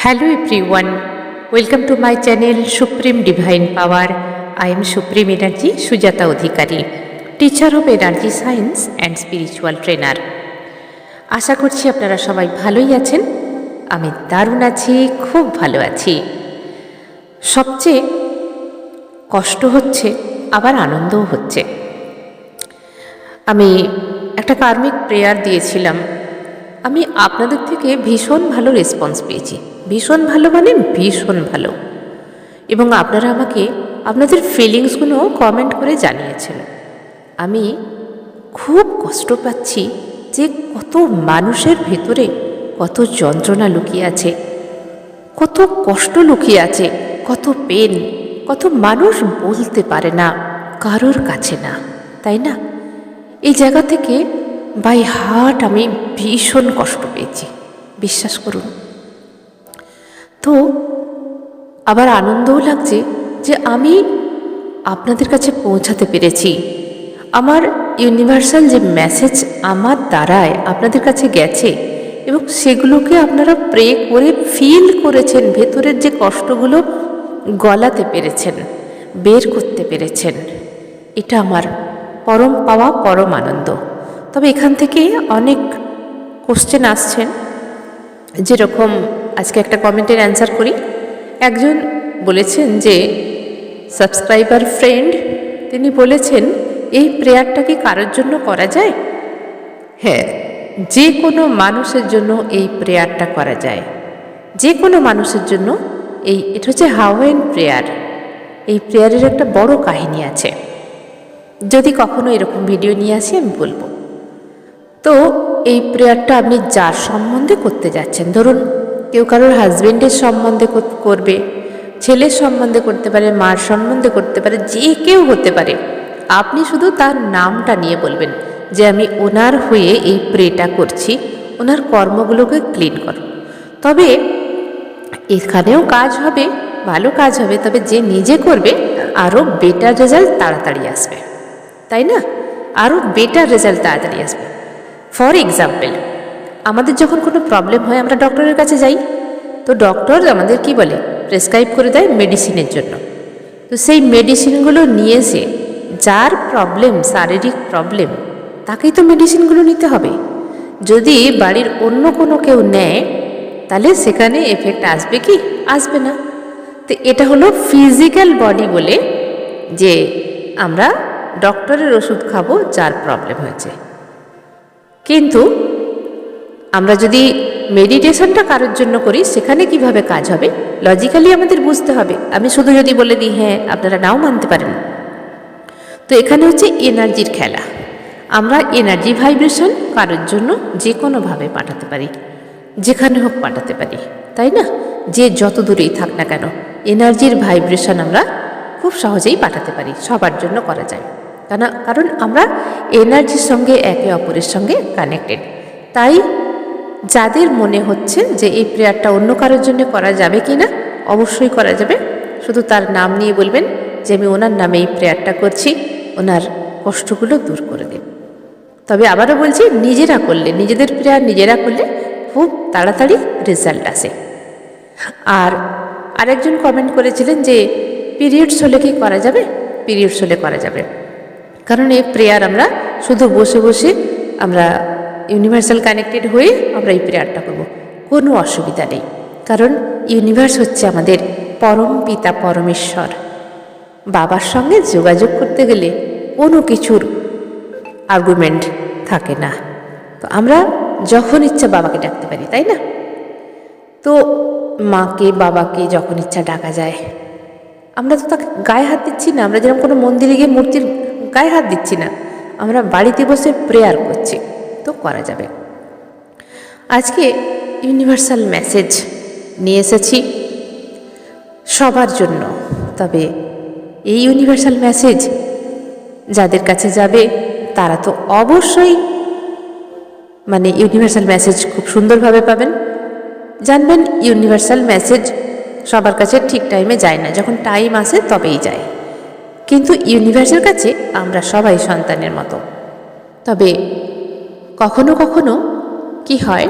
Hello everyone, welcome to my channel Supreme Divine Power. I am Supreme Energy Sujata Adhikari, teacher of Energy Science and Spiritual Trainer. আশা করছি আপনারা সবাই ভালোই আছেন। আমি দারুণ আছি, খুব ভালো আছি। সবচেয়ে কষ্ট হচ্ছে, আবার আনন্দও হচ্ছে। আমি একটা কার্মিক প্রেয়ার দিয়েছিলাম। আমি আপনাদের থেকে ভীষণ ভালো রেসপন্স পেয়েছি, ভীষণ ভালো মানে ভীষণ ভালো। এবং আপনারা আমাকে আপনাদের ফিলিংসগুলো কমেন্ট করে জানিয়েছেন। আমি খুব কষ্ট পাচ্ছি যে কত মানুষের ভেতরে কত যন্ত্রণা লুকিয়ে আছে, কত কষ্ট লুকিয়ে আছে, কত পেন, কত মানুষ বলতে পারে না, কারোর কাছে না, তাই না? এই জায়গা থেকে বাই হার্ট আমি ভীষণ কষ্ট পেয়েছি, বিশ্বাস করুন। তো আবার আনন্দও লাগছে যে আমি আপনাদের কাছে পৌঁছাতে পেরেছি। আমার ইউনিভার্সাল যে মেসেজ আমার দ্বারায় আপনাদের কাছে গেছে এবং সেগুলোকে আপনারা প্রে করে ফিল করেছেন, ভেতরের যে কষ্টগুলো গলাতে পেরেছেন, বের করতে পেরেছেন, এটা আমার পরম পাওয়া, পরম আনন্দ। তবে এখান থেকে অনেক কোশ্চেন আসছেন, যেরকম আজকে একটা কমেন্টের অ্যান্সার করি। একজন বলেছেন যে সাবস্ক্রাইবার ফ্রেন্ড, তিনি বলেছেন এই প্রেয়ারটা কি কারোর জন্য করা যায়? হ্যাঁ, যে কোনো মানুষের জন্য এই প্রেয়ারটা করা যায়, যে কোনো মানুষের জন্য। এটা হচ্ছে হাওয়াইয়ান প্রেয়ার। এই প্রেয়ারের একটা বড় কাহিনী আছে, যদি কখনো এরকম ভিডিও নিয়ে আসি আমি বলবো। তো এই প্রেয়ারটা আপনি যার সম্বন্ধে করতে যাচ্ছেন, ধরুন কেউ কারোর হাজবেন্ডের সম্বন্ধে করবে, ছেলের সম্বন্ধে করতে পারে, মার সম্বন্ধে করতে পারে, যে কেউ হতে পারে। আপনি শুধু তার নামটা নিয়ে বলবেন যে আমি ওনার হয়ে এই প্রেটা করছি, ওনার কর্মগুলোকে ক্লিন করো। তবে এখানেও কাজ হবে, ভালো কাজ হবে, তবে যে নিজে করবে আরও বেটার রেজাল্ট তাড়াতাড়ি আসবে, তাই না? আরও বেটার রেজাল্ট তাড়াতাড়ি আসবে। ফর এক্সাম্পল, আমাদের যখন কোনো প্রবলেম হয় আমরা ডক্টরের কাছে যাই, তো ডক্টর আমাদের কি বলে, প্রেসক্রাইব করে দেয় মেডিসিনের জন্য। তো সেই মেডিসিনগুলো নিয়ে এসে যার প্রবলেম, শারীরিক প্রবলেম, তাকেই তো মেডিসিনগুলো নিতে হবে। যদি বাড়ির অন্য কোনো কেউ নেয় তাহলে সেখানে এফেক্ট আসবে কি? আসবে না। তো এটা হলো ফিজিক্যাল বডি বলে যে আমরা ডক্টরের ওষুধ খাবো যার প্রবলেম হয়েছে। কিন্তু আমরা যদি মেডিটেশনটা কারোর জন্য করি, সেখানে কিভাবে কাজ হবে লজিক্যালি আমাদের বুঝতে হবে। আমি শুধু যদি বলে দিই হ্যাঁ, আপনারা নাও মানতে পারেন। তো এখানে হচ্ছে এনার্জির খেলা। আমরা এনার্জি ভাইব্রেশন কারোর জন্য যে কোনোভাবে পাঠাতে পারি, যেখানে হোক পাঠাতে পারি, তাই না? যে যত দূরেই থাক না কেন, এনার্জির ভাইব্রেশন আমরা খুব সহজেই পাঠাতে পারি, সবার জন্য করা যায়। কারণ আমরা এনার্জির সঙ্গে একে অপরের সঙ্গে কানেক্টেড। তাই যাদের মনে হচ্ছে যে এই প্রেয়ারটা অন্য কারোর জন্য করা যাবে কি না, অবশ্যই করা যাবে। শুধু তার নাম নিয়ে বলবেন যে আমি ওনার নামে এই প্রেয়ারটা করছি, ওনার কষ্টগুলো দূর করে দেব। তবে আবারও বলছি, নিজেরা করলে, নিজেদের প্রেয়ার নিজেরা করলে খুব তাড়াতাড়ি রেজাল্ট আসে। আর আরেকজন কমেন্ট করেছিলেন যে পিরিয়ডস হলে কি করা যাবে? পিরিয়ডস হলে করা যাবে, কারণ এই প্রেয়ার আমরা শুধু বসে বসে আমরা ইউনিভার্সাল কানেক্টেড হয়ে আমরা এই প্রেয়ারটা করব, কোনো অসুবিধা নেই। কারণ ইউনিভার্স হচ্ছে আমাদের পরম পিতা, পরমেশ্বর। বাবার সঙ্গে যোগাযোগ করতে গেলে কোনো কিছুর আর্গুমেন্ট থাকে না। তো আমরা যখন ইচ্ছা বাবাকে ডাকতে পারি, তাই না? তো মাকে, বাবাকে যখন ইচ্ছা ডাকা যায়। আমরা তো তাকে গায়ে হাত দিচ্ছি না, আমরা যেরকম কোনো মন্দিরে গিয়ে মূর্তির গায়ে হাত দিচ্ছি না, আমরা বাড়িতে বসে প্রেয়ার করছি, তো করা যাবে। আজকে ইউনিভার্সাল মেসেজ নিয়ে এসেছি সবার জন্য। তবে এই ইউনিভার্সাল মেসেজ যাদের কাছে যাবে তারা তো অবশ্যই ইউনিভার্সাল মেসেজ খুব সুন্দরভাবে পাবেন। জানবেন ইউনিভার্সাল মেসেজ সবার কাছে ঠিক টাইমে যায় না, যখন টাইম আসে তবেই যায়। কিন্তু ইউনিভার্সের কাছে আমরা সবাই সন্তানের মতো। তবে কখনো কখনো কি হয়,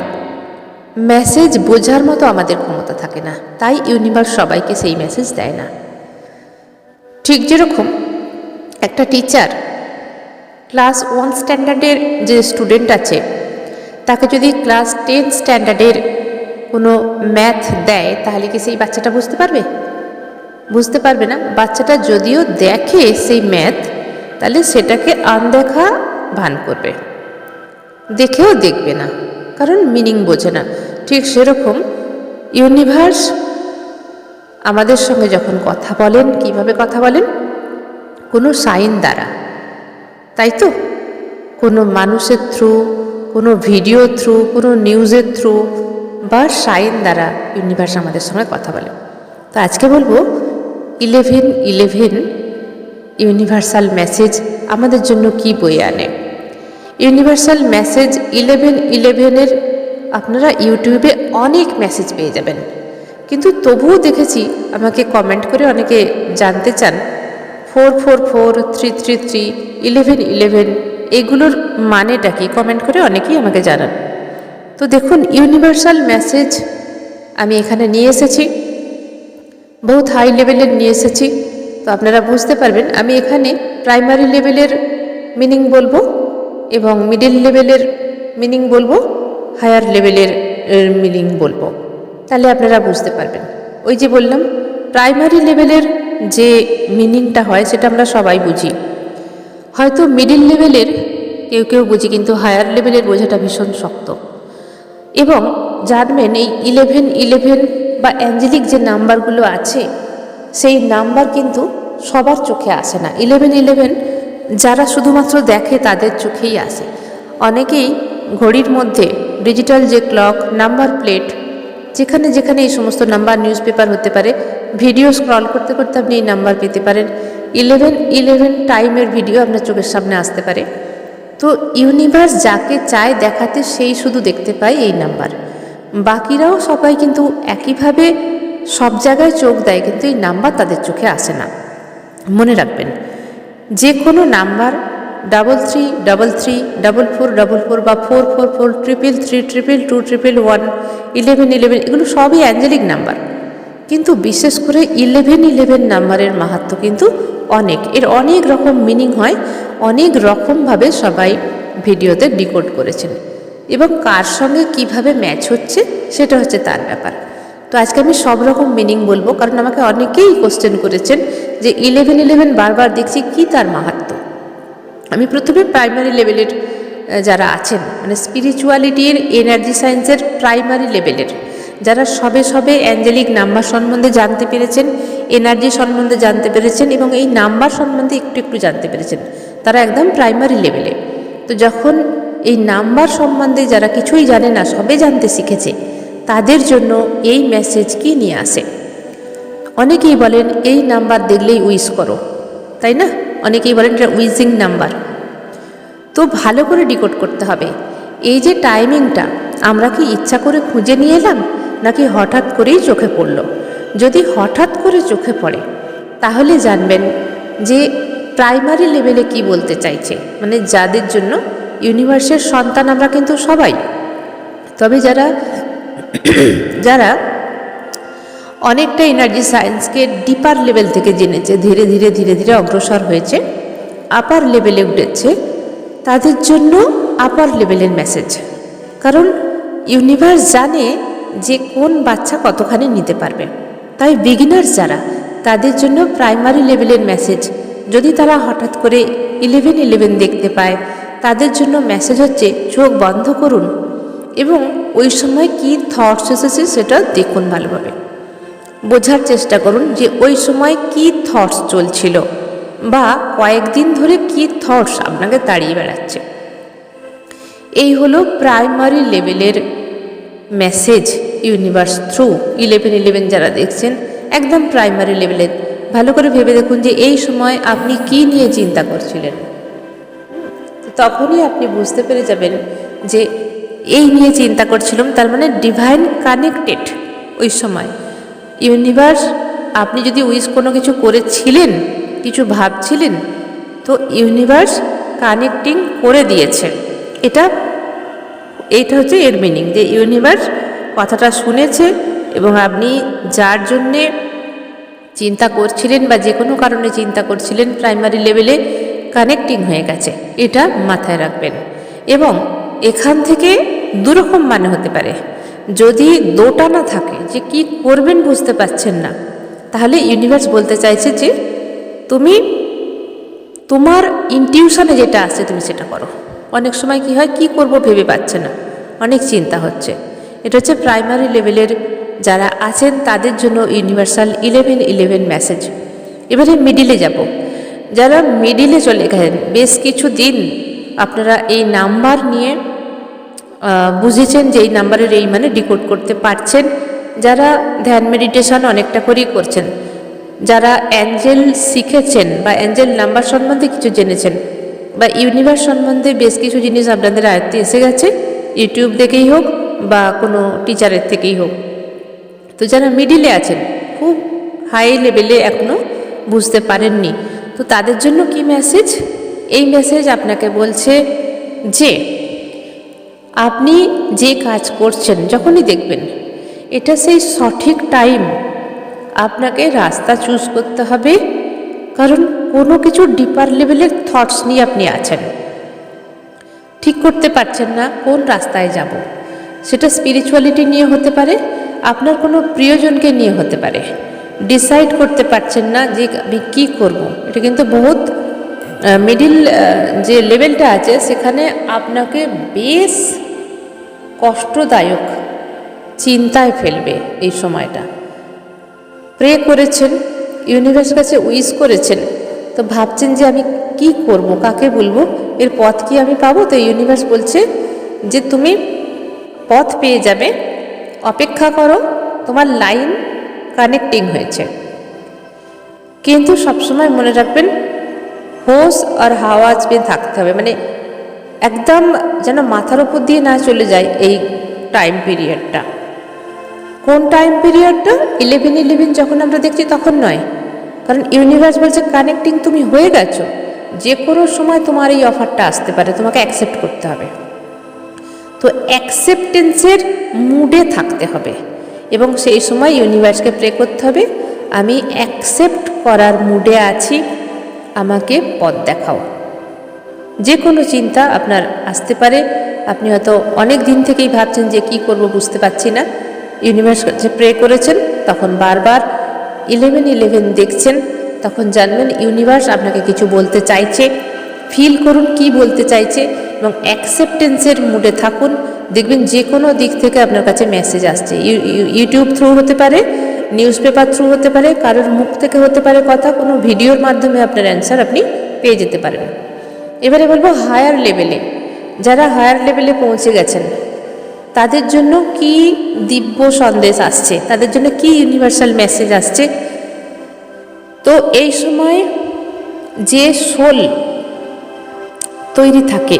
মেসেজ বোঝার মতো আমাদের ক্ষমতা থাকে না, তাই ইউনিভার্স সবাইকে সেই মেসেজ দেয় না। ঠিক যেরকম একটা টিচার ক্লাস 1 স্ট্যান্ডার্ডের যে স্টুডেন্ট আছে তাকে যদি ক্লাস 10 স্ট্যান্ডার্ডের কোনো ম্যাথ দেয়, তাহলে কি সেই বাচ্চাটা বুঝতে পারবে? বুঝতে পারবে না। বাচ্চাটা যদিও দেখে সেই ম্যাথ, তাহলে সেটাকে আনদেখা ভান করবে, দেখেও দেখবে না, কারণ মিনিং বোঝে না। ঠিক সেরকম ইউনিভার্স আমাদের সঙ্গে যখন কথা বলেন, কিভাবে কথা বলেন? কোনো সাইন দ্বারা, তাই তো? কোনো মানুষের থ্রু, কোনো ভিডিও থ্রু, কোনো নিউজের থ্রু বা সাইন দ্বারা ইউনিভার্স আমাদের সঙ্গে কথা বলে। তো আজকে বলবো 11-11 ইউনিভার্সাল মেসেজ আমাদের জন্য কি বয়ে আনে। ইউনিভার্সাল মেসেজ 11-11-এর আপনারা ইউটিউবে অনেক মেসেজ পেয়ে যাবেন, কিন্তু তবুও দেখেছি আমাকে কমেন্ট করে অনেকে জানতে চান 444, 333, 11-11 এগুলোর মানেটা কি, কমেন্ট করে অনেকেই আমাকে জানান। তো দেখুন, ইউনিভার্সাল মেসেজ আমি এখানে নিয়ে এসেছি, বহুত হাই লেভেলের নিয়ে এসেছি। তো আপনারা বুঝতে পারবেন আমি এখানে প্রাইমারি লেভেলের মিনিং বলবো এবং মিডিল লেভেলের মিনিং বলবো, হায়ার লেভেলের মিনিং বলবো, তাহলে আপনারা বুঝতে পারবেন। ওই যে বললাম, প্রাইমারি লেভেলের যে মিনিংটা হয় সেটা আমরা সবাই বুঝি, হয়তো মিডিল লেভেলের কেউ কেউ বুঝি, কিন্তু হায়ার লেভেলের বোঝাটা ভীষণ শক্ত। এবং জানবেন এই 11-11 বা অ্যাঞ্জেলিক যে নাম্বারগুলো আছে, সেই নাম্বার কিন্তু সবার চোখে আসে না। 11-11 যারা শুধুমাত্র দেখে তাদের চোখেই আসে। অনেকেই ঘড়ির মধ্যে ডিজিটাল যে ক্লক, নাম্বার প্লেট, যেখানে যেখানে এই সমস্ত নাম্বার, নিউজ পেপার হতে পারে, ভিডিও স্ক্রল করতে করতে আপনি এই নাম্বার পেতে পারেন। 11-11 টাইমের ভিডিও আপনার চোখের সামনে আসতে পারে। তো ইউনিভার্স যাকে চায় দেখাতে সেই শুধু দেখতে পায় এই নাম্বার, বাকিরাও সবাই কিন্তু একইভাবে সব জায়গায় চোখ দেয়, কিন্তু এই নাম্বার তাদের চোখে আসে না। মনে রাখবেন, যে কোনো নাম্বার 33, 33, 44, 44 বা 444, 333, 222, 211, 11-11 এগুলো সবই অ্যাঞ্জেলিক নাম্বার। কিন্তু বিশেষ করে 11-11 নাম্বারের মাহাত্ম্য কিন্তু অনেক, এর অনেক রকম মিনিং হয়, অনেক রকমভাবে সবাই ভিডিওতে ডিকোড করেছেন, এবং কার সঙ্গে কিভাবে ম্যাচ হচ্ছে সেটা হচ্ছে তার ব্যাপার। তো আজকে আমি সব রকম মিনিং বলবো, কারণ আমাকে অনেকেই কোশ্চেন করেছেন যে 11-11 বারবার দেখছি, কি তার মাহাত্ম্য। আমি প্রথমে প্রাইমারি লেভেলের যারা আছেন, মানে স্পিরিচুয়ালিটির, এনার্জি সায়েন্সের প্রাইমারি লেভেলের যারা সবে সবে অ্যাঞ্জেলিক নাম্বার সম্বন্ধে জানতে পেরেছেন, এনার্জি সম্বন্ধে জানতে পেরেছেন এবং এই নাম্বার সম্বন্ধে একটু একটু জানতে পেরেছেন, তারা একদম প্রাইমারি লেভেলে। তো যখন এই নাম্বার সম্বন্ধে যারা কিছুই জানে না, সবে জানতে শিখেছে, তাদের জন্য এই মেসেজ কি নিয়ে আসে। অনেকেই বলেন এই নাম্বার দেখলেই উইশ করো, তাই না? অনেকেই বলেন এটা উইজিং নাম্বার। তো ভালো করে ডিকোড করতে হবে এই যে টাইমিংটা, আমরা কি ইচ্ছা করে খুঁজে নিয়ে এলাম, নাকি হঠাৎ করেই চোখে পড়ল? যদি হঠাৎ করে চোখে পড়ে, তাহলে জানবেন যে প্রাইমারি লেভেলে কি বলতে চাইছে, মানে যাদের জন্য ইউনিভার্সের সন্তান আমরা কিন্তু সবাই, তবে যারা যারা অনেকটা এনার্জি সায়েন্সকে ডিপার লেভেল থেকে জেনেছে, ধীরে ধীরে ধীরে ধীরে অগ্রসর হয়েছে, আপার লেভেলে উঠেছে, তাদের জন্য আপার লেভেলের মেসেজ। কারণ ইউনিভার্স জানে যে কোন বাচ্চা কতখানি নিতে পারবে, তাই বিগিনার্স যারা, তাদের জন্য প্রাইমারি লেভেলের মেসেজ। যদি তারা হঠাৎ করে 11-11 দেখতে পায়, তাদের জন্য মেসেজ হচ্ছে চোখ বন্ধ করুন এবং ওই সময় কি থটস এসেছে সেটা দেখুন, ভালোভাবে বোঝার চেষ্টা করুন যে ওই সময় কি থটস চলছিল, বা কয়েকদিন ধরে কি থটস আপনাকে তাড়িয়ে বেড়াচ্ছে। এই হলো প্রাইমারি লেভেলের মেসেজ ইউনিভার্স থ্রু 11-11 যারা দেখছেন, একদম প্রাইমারি লেভেলের। ভালো করে ভেবে দেখুন যে এই সময় আপনি কি নিয়ে চিন্তা করছিলেন, তখনই আপনি বুঝতে পেরে যাবেন যে এই নিয়ে চিন্তা করছিলাম, তার মানে ডিভাইন কানেক্টেড। ওই সময় ইউনিভার্স, আপনি যদি উইশ কোনো কিছু করেছিলেন, কিছু ভাবছিলেন, তো ইউনিভার্স কানেক্টিং করে দিয়েছে। এটা হচ্ছে এর মিনিং, যে ইউনিভার্স কথাটা শুনেছে এবং আপনি যার জন্যে চিন্তা করছিলেন বা যে কোনো কারণে চিন্তা করছিলেন প্রাইমারি লেভেলে কানেক্টিং হয়ে গেছে, এটা মাথায় রাখবেন। এবং এখান থেকে দুরকম মানে হতে পারে। যদি দোটানা থাকে যে কি করবেন বুঝতে পারছেন না, তাহলে ইউনিভার্স বলতে চাইছে যে তুমি তোমার ইনটিউশনে যেটা আসছে তুমি সেটা করো। অনেক সময় কি হয়, কি করব ভেবে পাচ্ছে না, অনেক চিন্তা হচ্ছে। এটা হচ্ছে প্রাইমারি লেভেলের যারা আছেন তাদের জন্য ইউনিভার্সাল 11-11 মেসেজ। এবারে মিডিলে যাব। যারা মিডিলে চলে গেছেন, বেশ কিছু দিন আপনারা এই নাম্বার নিয়ে বুঝেছেন যে এই নাম্বারের এই মানে ডিকোড করতে পারছেন। যারা ধ্যান মেডিটেশন অনেকটা করেই করছেন, যারা অ্যাঞ্জেল শিখেছেন বা অ্যাঞ্জেল নাম্বার সম্বন্ধে কিছু জেনেছেন বা ইউনিভার্স সম্বন্ধে বেশ কিছু জিনিস আপনাদের আয়ত্তে এসে গেছে, ইউটিউব থেকেই হোক বা কোনো টিচারের থেকেই হোক। তো যারা মিডিলে আছেন, খুব হাই লেভেলে এখনও বুঝতে পারেননি, তো তাদের জন্য কি মেসেজ? এই মেসেজ আপনাকে বলছে যে আপনি যে কাজ করছেন যখনই দেখবেন এটা সেই সঠিক টাইম, আপনাকে রাস্তা চুজ করতে হবে। কারণ কোনো কিছু ডিপার লেভেলের থটস নিয়ে আপনি আছেন, ঠিক করতে পারছেন না কোন রাস্তায় যাব। সেটা স্পিরিচুয়ালিটি নিয়ে হতে পারে, আপনার কোনো প্রিয়জনকে নিয়ে হতে পারে। ডিসাইড করতে পারছেন না যে আমি কী করব। এটা কিন্তু বহুত মিডিল যে লেভেলটা আছে সেখানে আপনাকে বেশ কষ্টদায়ক চিন্তায় ফেলবে। এই সময়টা প্রে করেছেন, ইউনিভার্স কাছে উইশ করেছেন, তো ভাবছেন যে আমি কি করব, কাকে বলবো, এর পথ কি আমি পাবো? তো ইউনিভার্স বলছে যে তুমি পথ পেয়ে যাবে, অপেক্ষা করো, তোমার লাইন কানেক্টিং হয়েছে। কিন্তু সবসময় মনে রাখবেন হোস আর হাওয়াজ পেয়ে থাকতে হবে, মানে একদম যেন মাথার উপর দিয়ে না চলে যায় এই টাইম পিরিয়ডটা। কোন টাইম পিরিয়ডটা? 11-11 যখন আমরা দেখছি তখন নয়, কারণ ইউনিভার্স বলছে কানেক্টিং তুমি হয়ে গেছো, যে কোনো সময় তোমার এই অফারটা আসতে পারে, তোমাকে অ্যাকসেপ্ট করতে হবে। তো অ্যাকসেপ্টেন্সের মুডে থাকতে হবে এবং সেই সময় ইউনিভার্সকে প্রে করতে হবে, আমি অ্যাকসেপ্ট করার মুডে আছি, আমাকে পথ দেখাও। যে কোনো চিন্তা আপনার আসতে পারে, আপনি হয়তো অনেক দিন থেকেই ভাবছেন যে কি করব বুঝতে পারছি না, ইউনিভার্স যে প্রে করেছেন তখন বারবার 11-11 দেখছেন, তখন জানবেন ইউনিভার্স আপনাকে কিছু বলতে চাইছে। ফিল করুন কি বলতে চাইছে এবং অ্যাকসেপ্টেন্সের মুডে থাকুন, দেখবেন যে কোনো দিক থেকে আপনার কাছে মেসেজ আসছে। ইউটিউব থ্রু হতে পারে, নিউজ পেপার থ্রু হতে পারে, কারোর মুখ থেকে হতে পারে কথা, কোনো ভিডিওর মাধ্যমে আপনার অ্যান্সার আপনি পেয়ে যেতে পারেন। এবারে বলবো হায়ার লেভেলে, যারা হায়ার লেভেলে পৌঁছে গেছেন তাদের জন্য কি দিব্য সন্দেশ আসছে, তাদের জন্য কি ইউনিভার্সাল মেসেজ আসছে। তো এই সময় যে সোল তৈরি থাকে,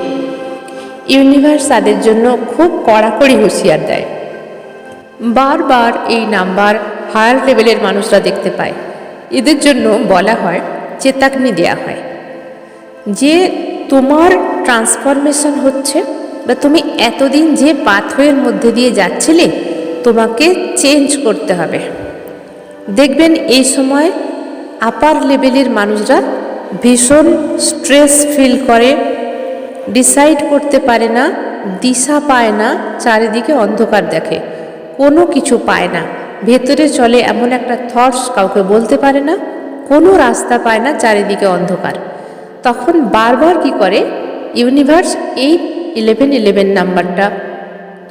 ইউনিভার্স তাদের জন্য খুব কড়াকড়ি হুঁশিয়ার দেয়। বারবার এই নাম্বার হায়ার লেভেলের মানুষরা দেখতে পায়, এদের জন্য বলা হয়, চেতাগ্নি দেয়া হয় যে তোমার ট্রান্সফরমেশন হচ্ছে বা তুমি এতদিন যে পাথওয়ের মধ্যে দিয়ে যাচ্ছিলে তোমাকে চেঞ্জ করতে হবে। দেখবেন এই সময় আপার লেভেলের মানুষরা ভীষণ স্ট্রেস ফিল করে, ডিসাইড করতে পারে না, দিশা পায় না, চারিদিকে অন্ধকার দেখে, কোনো কিছু পায় না, ভেতরে চলে এমন একটা থটস, কাউকে বলতে পারে না, কোনো রাস্তা পায় না, চারিদিকে অন্ধকার। তখন বারবার কি করে ইউনিভার্স এই 11-11 নাম্বারটা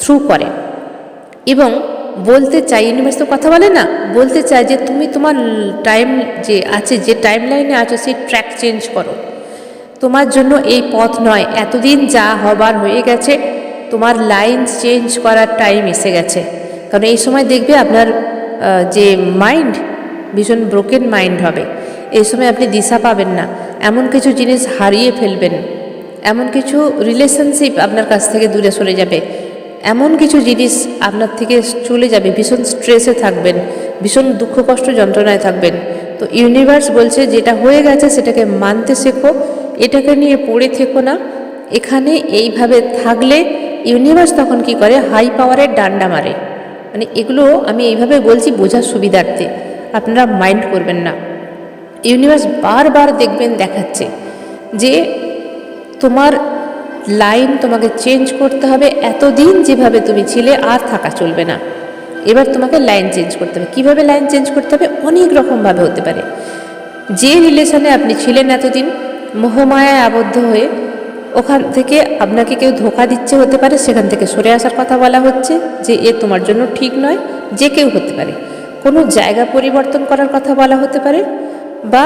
থ্রু করে এবং বলতে চাই, ইউনিভার্স তো কথা বলে না, বলতে চায় যে তুমি তোমার টাইম যে আছে, যে টাইম লাইনে আছো সেই ট্র্যাক চেঞ্জ করো, তোমার জন্য এই পথ নয়, এতদিন যা হবার হয়ে গেছে, তোমার লাইন চেঞ্জ করার টাইম এসে গেছে। কারণ এই সময় দেখবে আপনার যে মাইন্ড ভীষণ ব্রোকেন মাইন্ড হবে, এই সময় আপনি দিশা পাবেন না, এমন কিছু জিনিস হারিয়ে ফেলবেন, এমন কিছু রিলেশনশিপ আপনার কাছ থেকে দূরে সরে যাবে, এমন কিছু জিনিস আপনার থেকে চলে যাবে, ভীষণ স্ট্রেসে থাকবেন, ভীষণ দুঃখ কষ্ট যন্ত্রণায় থাকবেন। তো ইউনিভার্স বলছে যেটা হয়ে গেছে সেটাকে মানতে শেখো, এটাকে নিয়ে পড়ে থেকো না। এখানে এইভাবে থাকলে ইউনিভার্স তখন কি করে, হাই পাওয়ারের ডান্ডা মারে, মানে এগুলো আমি এইভাবে বলছি বোঝার সুবিধার্থে, আপনারা মাইন্ড করবেন না। ইউনিভার্স বারবার দেখবেন দেখাচ্ছে যে তোমার লাইন তোমাকে চেঞ্জ করতে হবে, এতদিন যেভাবে তুমি ছিলে আর থাকা চলবে না, এবার তোমাকে লাইন চেঞ্জ করতে হবে। কীভাবে লাইন চেঞ্জ করতে হবে? অনেক রকমভাবে হতে পারে। যে রিলেশনে আপনি ছিলেন এতদিন মোহমায়ায় আবদ্ধ হয়ে, ওখান থেকে আপনাকে কেউ ধোঁকা দিচ্ছে হতে পারে, সেখান থেকে সরে আসার কথা বলা হচ্ছে যে এ তোমার জন্য ঠিক নয়, যে কেউ হতে পারে। কোনো জায়গা পরিবর্তন করার কথা বলা হতে পারে, বা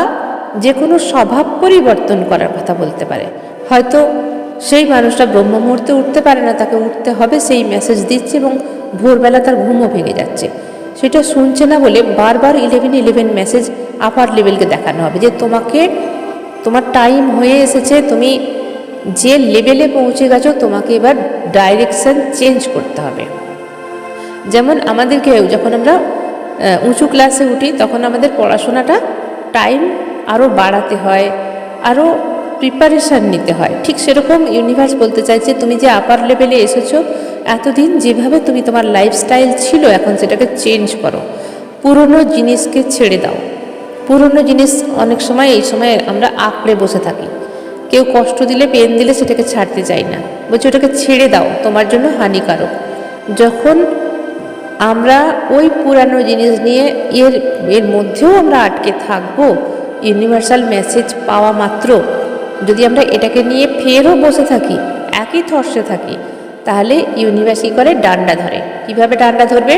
যে কোনো স্বভাব পরিবর্তন করার কথা বলতে পারে। হয়তো সেই মানুষটা ব্রহ্ম মুহূর্তে উঠতে পারে না, তাকে উঠতে হবে সেই মেসেজ দিচ্ছে, এবং ভোরবেলা তার ঘুমও ভেঙে যাচ্ছে, সেটা শুনছে না বলে বারবার 1111 মেসেজ আপার লেভেলকে দেখানো হবে যে তোমাকে, তোমার টাইম হয়ে এসেছে, তুমি যে লেভেলে পৌঁছে গেছো, তোমাকে এবার ডাইরেকশন চেঞ্জ করতে হবে। যেমন আমাদেরকে যখন আমরা উঁচু ক্লাসে উঠি তখন আমাদের পড়াশোনাটা টাইম আরও বাড়াতে হয়, আরও প্রিপারেশান নিতে হয়, ঠিক সেরকম ইউনিভার্স বলতে চাইছে তুমি যে আপার লেভেলে এসেছো, এতদিন যেভাবে তুমি তোমার লাইফস্টাইল ছিল এখন সেটাকে চেঞ্জ করো, পুরনো জিনিসকে ছেড়ে দাও। পুরনো জিনিস অনেক সময় এই সময় আমরা আঁকড়ে বসে থাকি, কেউ কষ্ট দিলে, পেন দিলে সেটাকে ছাড়তে চাই না, বলছে ওটাকে ছেড়ে দাও, তোমার জন্য হানিকারক। যখন আমরা ওই পুরানো জিনিস নিয়ে এর মধ্যেও আমরা আটকে থাকবো, ইউনিভার্সাল মেসেজ পাওয়া মাত্র যদি আমরা এটাকে নিয়ে ফেরও বসে থাকি, একই থর্সে থাকি, তাহলে ইউনিভার্স কী করে? ডান্ডা ধরে। কিভাবে ডান্ডা ধরবে?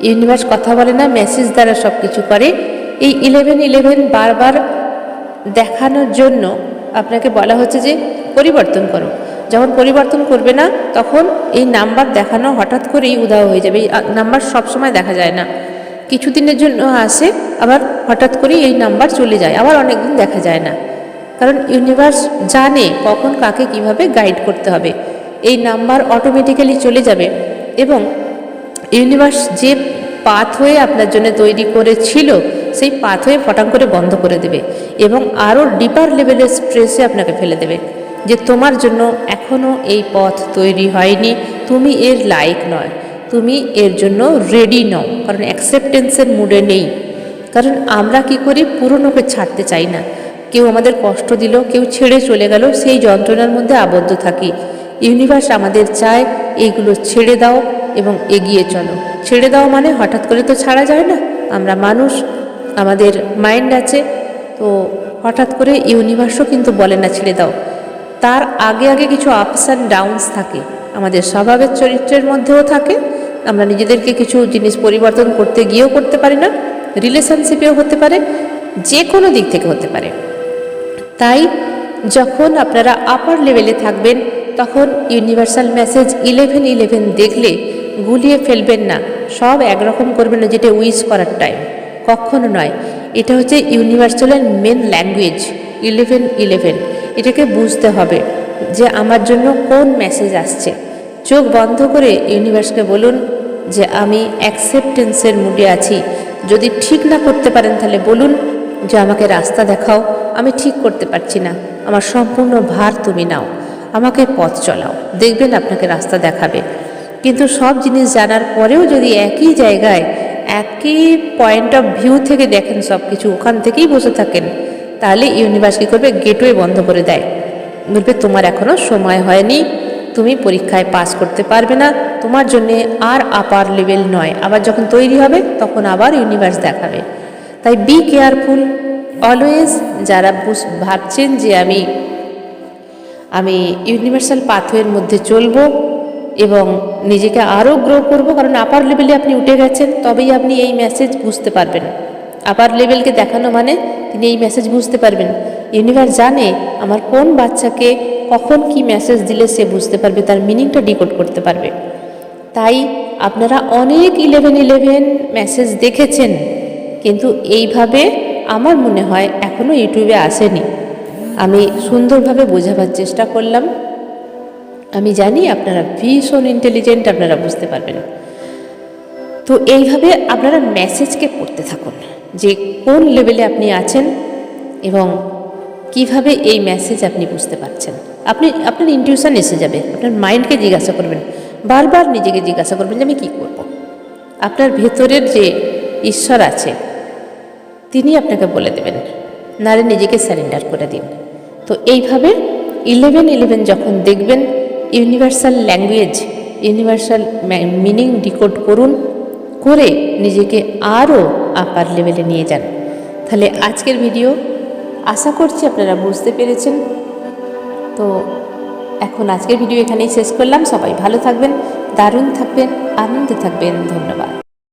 ইউনিভার্স কথা বলে না, মেসেজ দ্বারা সব কিছু করে। এই 1111 বারবার দেখানোর জন্য আপনাকে বলা হচ্ছে যে পরিবর্তন করো। যখন পরিবর্তন করবে না তখন এই নাম্বার দেখানো হঠাৎ করেই উধাও হয়ে যাবে। এই নাম্বার সবসময় দেখা যায় না, কিছুদিনের জন্য আসে, আবার হঠাৎ করেই এই নাম্বার চলে যায়, আবার অনেক দিন দেখা যায় না। কারণ ইউনিভার্স জানে কখন কাকে কিভাবে গাইড করতে হবে। এই নাম্বার অটোমেটিক্যালি চলে যাবে, এবং ইউনিভার্স যে পাথওয়ে আপনার জন্য তৈরি করেছিল সেই পাথওয়ে ফটাং করে বন্ধ করে দেবে, এবং আরও ডিপার লেভেলের স্ট্রেসে আপনাকে ফেলে দেবে যে তোমার জন্য এখনও এই পথ তৈরি হয়নি, তুমি এর লায়ক নয়, তুমি এর জন্য রেডি নও, কারণ অ্যাকসেপ্টেন্সের মুডে নেই। কারণ আমরা কি করি? পুরনোকে ছাড়তে চাই না। কেউ আমাদের কষ্ট দিল, কেউ ছেড়ে চলে গেল, সেই যন্ত্রণার মধ্যে আবদ্ধ থাকি। ইউনিভার্স আমাদের চায় এইগুলো ছেড়ে দাও এবং এগিয়ে চলো। ছেড়ে দাও মানে হঠাৎ করে তো ছাড়া যায় না, আমরা মানুষ, আমাদের মাইন্ড আছে, তো হঠাৎ করে ইউনিভার্সও কিন্তু বলে না ছেড়ে দাও। তার আগে আগে কিছু আপস অ্যান্ড ডাউনস থাকে, আমাদের স্বভাবের চরিত্রের মধ্যেও থাকে। আমরা নিজেদেরকে কিছু জিনিস পরিবর্তন করতে গিয়েও করতে পারি না, রিলেশনশিপেও হতে পারে, যে কোনো দিক থেকে হতে পারে। তাই যখন আপনারা আপার লেভেলে থাকবেন তখন ইউনিভার্সাল মেসেজ 1111 দেখলে গুলিয়ে ফেলবেন না, সব একরকম করবেন না, যেটা উইশ করার টাইম, কখনো নয়। এটা হচ্ছে ইউনিভার্সালের মেন ল্যাঙ্গুয়েজ 1111। এটাকে বুঝতে হবে যে আমার জন্য কোন মেসেজ আসছে। চোখ বন্ধ করে ইউনিভার্সকে বলুন যে আমি অ্যাকসেপ্টেন্সের মুডে আছি। যদি ঠিক না করতে পারেন তাহলে বলুন যে আমাকে রাস্তা দেখাও, আমি ঠিক করতে পারছি না, আমার সম্পূর্ণ ভার তুমি নাও, আমাকে পথ চলাও, দেখবেন আপনাকে রাস্তা দেখাবে। কিন্তু সব জিনিস জানার পরেও যদি একই জায়গায় একই পয়েন্ট অফ ভিউ থেকে দেখেন সব কিছু, ওখান থেকেই বসে থাকেন, তাহলে ইউনিভার্স কী করবে? গেটওয়ে বন্ধ করে দেয়, বলবে তোমার এখনও সময় হয়নি, তুমি পরীক্ষায় পাস করতে পারবে না, তোমার জন্যে আর আপার লেভেল নয়। আবার যখন তৈরি হবে তখন আবার ইউনিভার্স দেখাবে। তাই বি কেয়ারফুল অলওয়েজ। যারা ভাবছেন যে আমি ইউনিভার্সাল পাথওয়ের মধ্যে চলবো এবং নিজেকে আরও গ্রো করব, কারণ আপার লেভেলে আপনি উঠে গেছেন, তবেই আপনি এই মেসেজ বুঝতে পারবেন। আপার লেভেলকে দেখানো মানে তিনি এই মেসেজ বুঝতে পারবেন। ইউনিভার্স জানে আমার কোন বাচ্চাকে কখন কি মেসেজ দিলে সে বুঝতে পারবে, তার মিনিংটা ডিকোড করতে পারবে। তাই আপনারা অনেক 1111 মেসেজ দেখেছেন, কিন্তু এইভাবে আমার মনে হয় এখনও ইউটিউবে আসেনি। আমি সুন্দরভাবে বোঝাবার চেষ্টা করলাম। আমি জানি আপনারা ভীষণ ইন্টেলিজেন্ট, আপনারা বুঝতে পারবেন। তো এইভাবে আপনারা মেসেজকে পড়তে থাকুন যে কোন লেভেলে আপনি আছেন এবং কিভাবে এই মেসেজ আপনি বুঝতে পারছেন। আপনার ইনটিউশন এসে যাবে, আপনার মাইন্ডকে জিজ্ঞাসা করবেন, বারবার নিজেকে জিজ্ঞাসা করবেন যে আমি কী করব। আপনার ভেতরের যে ঈশ্বর আছে তিনি আপনাকে বলে দেবেন, নারে নিজেকে স্যারেন্ডার করে দিন। তো এইভাবে 11-11 যখন দেখবেন, universal language, universal meaning decode করুন, করে নিজেকে আরও আপার লেভেলে নিয়ে যান। তাহলে আজকের ভিডিও আশা করছি আপনারা বুঝতে পেরেছেন। তো এখন আজকের ভিডিও এখানেই শেষ করলাম। সবাই ভালো থাকবেন, দারুণ থাকবেন, আনন্দে থাকবেন। ধন্যবাদ।